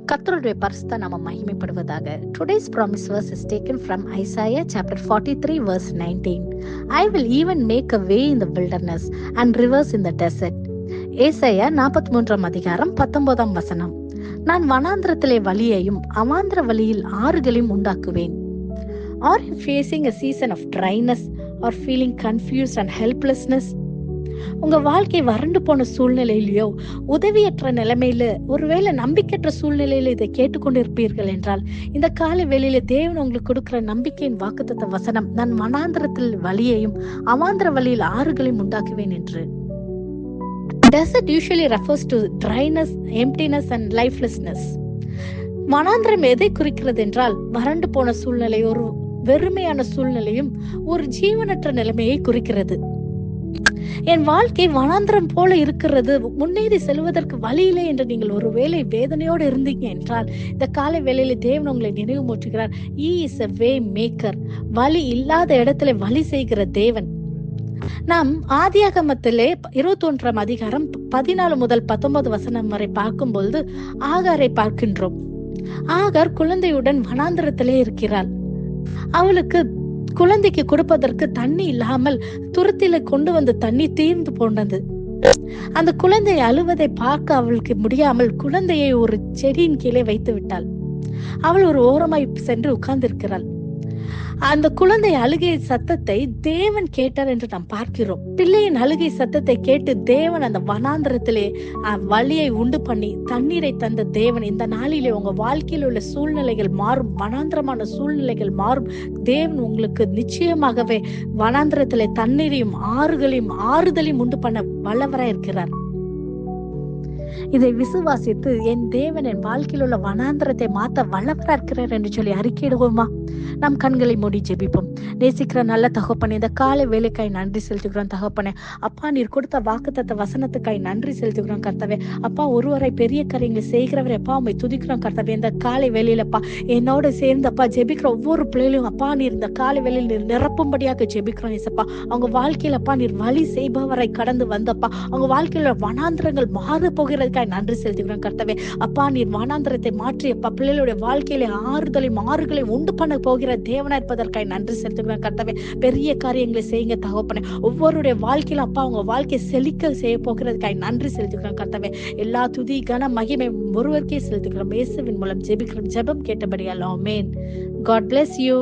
கர்த்தருடைய பரிசுத்த நாமம் மகிமைப்படுவதாக. Today's promise verse is taken from Isaiah chapter 43 verse 19. I will even make a way in the wilderness and rivers in the desert. ஏசாயா 43 அதிகாரம் 19 வசனம். நான் வனாந்திரத்திலே வழியையும் அவாந்திர வழியில் ஆறுகளையும் உண்டாக்குவேன். Are you facing a season of dryness or feeling confused and helplessness? உங்க வாழ்க்கை வறண்டு போன சூழ்நிலையிலயோ உதவியற்ற நிலைமையில ஒருவேளை நம்பிக்கையற்ற சூழ்நிலையில இதை கேட்டுக்கொண்டிருப்பீர்கள் என்றால், இந்த காலை வேளையில தேவன் உங்களுக்கு கொடுக்கிற நம்பிக்கையின் வாக்குத்தத்த வசனம், நான் வனாந்திரத்தில் வழியையும் அவாந்திர வழியில் ஆறுகளையும் உண்டாக்குவேன் என்று. Desert usually refers to dryness, emptiness and lifelessness. வனாந்திரம் எதை குறிக்கிறது என்றால், வறண்டு போன சூழ்நிலை, ஒரு வெறுமையான சூழ்நிலையும் ஒரு ஜீவனற்ற நிலைமையை குறிக்கிறது. என் வாழ்க்கை வனாந்திரம் போல இருக்கிறது, முன்னேறி செல்வதற்கு வழியில்லை என்று நீங்கள் ஒருவேளை வேதனையோடு இருந்தீங்க என்றால், இந்த காலை வேளையில தேவன் உங்களை நினைவு மூட்டுகிறார். He is a way maker. வழி இல்லாத இடத்துல வழி செய்கிற தேவன். நாம் ஆதியாகமத்திலே 21 அதிகாரம் 14 முதல் 19 வசனம் வரை பார்க்கும்பொழுது ஆகாரை பார்க்கின்றோம். ஆகார் குழந்தையுடன் வனாந்திரத்திலே இருக்கிறாள். அவளுக்கு குழந்தைக்கு கொடுப்பதற்கு தண்ணி இல்லாமல் துருத்தில கொண்டு வந்த தண்ணி தீர்ந்து போனது. அந்த குழந்தை அழுவதை பார்க்க அவளுக்கு முடியாமல் குழந்தையை ஒரு செடியின் கீழே வைத்து விட்டாள். அவள் ஒரு ஓரமாய் சென்று உட்கார்ந்திருக்கிறாள். அந்த குழந்தை அழுகை சத்தத்தை தேவன் கேட்டார் என்று நாம் பார்க்கிறோம். பிள்ளையின் அழுகை சத்தத்தை கேட்டு தேவன் அந்த வனாந்திரத்திலே வழியை உண்டு பண்ணி தண்ணீரை தந்த தேவன், இந்த நாளிலே உங்க வாழ்க்கையில் உள்ள சூழ்நிலைகள் மாறும், வனாந்திரமான சூழ்நிலைகள் மாறும். தேவன் உங்களுக்கு நிச்சயமாகவே வனாந்திரத்திலே தண்ணீரையும் ஆறுகளையும் ஆறுதலையும் உண்டு பண்ண வல்லவராய் இருக்கிறார். இதை விசுவாசித்து என் தேவன் என் வாழ்க்கையில் உள்ள வனாந்திரத்தை மாத்த வல்லவரா இருக்கிறார் என்று சொல்லி அறிக்கையிடுவோமா? நம் கண்களை மூடி ஜெபிப்போம். நேசிக்கிற நல்ல தகப்பனே, இந்த காலை வேலைக்காய் நன்றி செலுத்துகிறோம் தகப்பனே. அப்பா, நீர் கொடுத்த வாக்குத்தத்த வசனத்துக்காய் நன்றி செலுத்துகிறோம் கர்த்தாவே. அப்பா, ஒருவரை பெரிய காரியங்களை செய்கிறவரை அப்பா உம்மை துதிக்கிறோம் கர்த்தாவே. இந்த காலை வேலையிலப்பா என்னோட சேர்ந்தப்பா ஜெபிக்கிற ஒவ்வொரு பிள்ளைகளும் அப்பா நீர் இந்த காலை வேலையில் நீர் நிரப்பும்படியாக ஜெபிக்கிறோம் ஏசப்பா. அவங்க வாழ்க்கையில அப்பா நீர் வழி செய்பவரை கடந்து வந்தப்பா அவங்க வாழ்க்கையில வனாந்திரங்கள் மாறு போகிறதுக்காய் நன்றி செலுத்துகிறோம் கர்த்தாவே. அப்பா, நீர் வனாந்திரத்தை மாற்றியப்பா பிள்ளைகளுடைய வாழ்க்கையில ஆறுதலை உண்டு பண்ண போகிற தேவனா இருப்பதற்காய் நன்றி செலுத்துகிறோம் கர்த்தாவே. பெரிய காரியங்களை செய்யுங்க தகப்பனே. ஒவ்வொருடைய வாழ்க்கையில அப்பா உங்க வாழ்க்கையை செழிக்க செய்ய போகிறதுக்காய் நன்றி செலுத்துகிறோம் கர்த்தாவே. எல்லா துதி கன மகிமை ஒருவருக்கே செலுத்துகிறோம். இயேசுவின் மூலம் ஜெபிக்கிறோம். ஜெபம் கேட்டபடியால் ஆமென். God bless you.